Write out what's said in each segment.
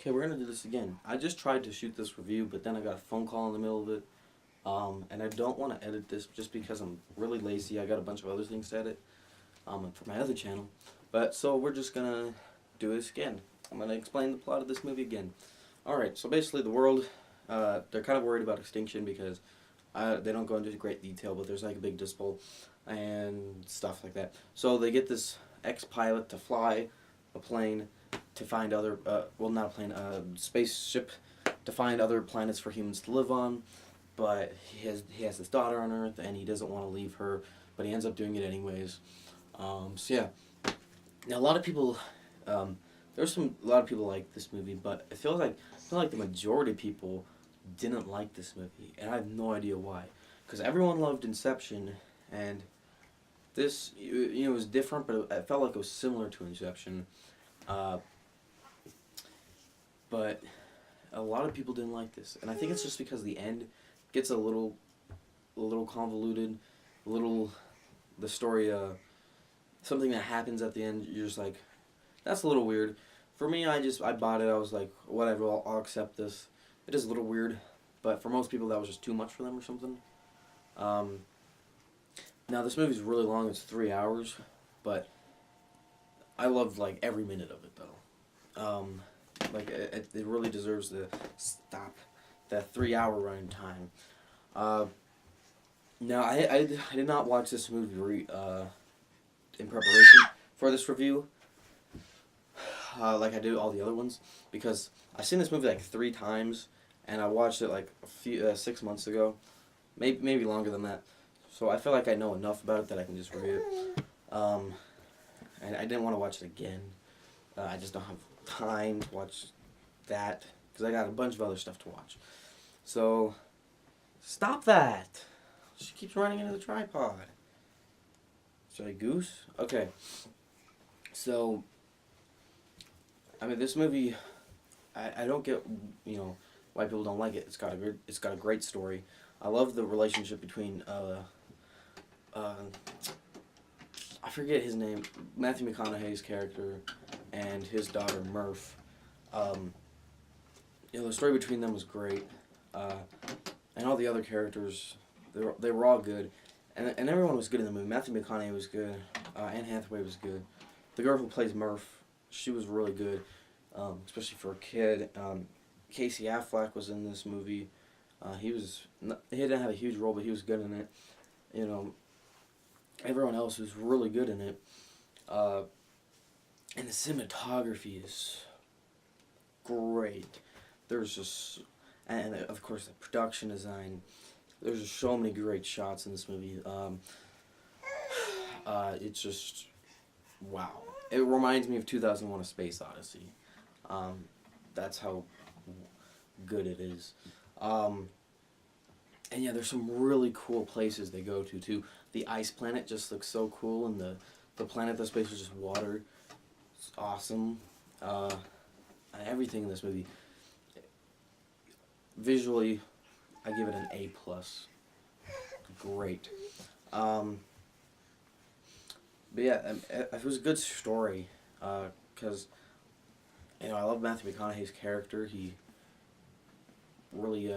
Okay, we're gonna do this again. I just tried to shoot this review, but then I got a phone call in the middle of it. And I don't want to edit this just because I'm really lazy. I got a bunch of other things to edit for my other channel. But so we're just gonna do this again. I'm gonna explain the plot of this movie again. Alright, so basically the world, they're kind of worried about extinction because they don't go into great detail, but there's like a big dispo and stuff like that. So they get this ex-pilot to fly a plane to find other, well, not a plane, a spaceship to find other planets for humans to live on. But he has this daughter on Earth, and he doesn't want to leave her, but he ends up doing it anyways. So yeah. Now a lot of people, there's a lot of people like this movie, but I feel like the majority of people didn't like this movie, and I have no idea why. Because everyone loved Inception, and this, you know, was different, but it felt like it was similar to Inception. But a lot of people didn't like this, and I think it's just because the end gets a little convoluted, the story, something that happens at the end, you're just like, that's a little weird. For me, I bought it. I was like, whatever, I'll accept this. It is a little weird, but for most people that was just too much for them or something. Now this movie's really long. It's 3 hours, but I loved like every minute of it though. Like it really deserves to stop that 3 hour running time. Now I did not watch this movie in preparation for this review, like I do all the other ones, because I've seen this movie like 3 times, and I watched it like a few 6 months ago, maybe longer than that. So I feel like I know enough about it that I can just review it. And I didn't want to watch it again. I just don't have time to watch that because I got a bunch of other stuff to watch. So stop that! She keeps running into the tripod. Should I goose? Okay. So I mean, this movie, I don't get, you know, why people don't like it. It's got a great story. I love the relationship between I forget his name, Matthew McConaughey's character and his daughter Murph. You know, the story between them was great, and all the other characters, they were all good, and everyone was good in the movie. Matthew McConaughey was good, Anne Hathaway was good. The girl who plays Murph, she was really good, especially for a kid. Casey Affleck was in this movie. He didn't have a huge role, but he was good in it. You know, everyone else was really good in it. And the cinematography is great. There's just, and of course the production design. There's just so many great shots in this movie. It's just, wow. It reminds me of 2001: A Space Odyssey. That's how good it is. And yeah, there's some really cool places they go to too. The ice planet just looks so cool, and the planet that's basically just water. It's awesome. Everything in this movie, visually, I give it an A+. Great. But yeah, it was a good story, because, you know, I love Matthew McConaughey's character. He really,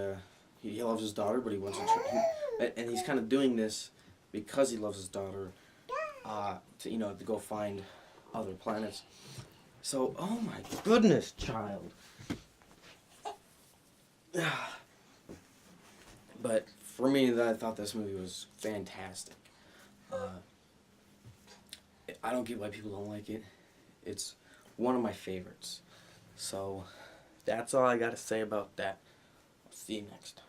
he loves his daughter, but he wants to, and he's kind of doing this because he loves his daughter, to, you know, to go find other planets. So, oh my goodness, child. But for me, I thought this movie was fantastic. I don't get why people don't like it. It's one of my favorites. So that's all I got to say about that. I'll see you next time.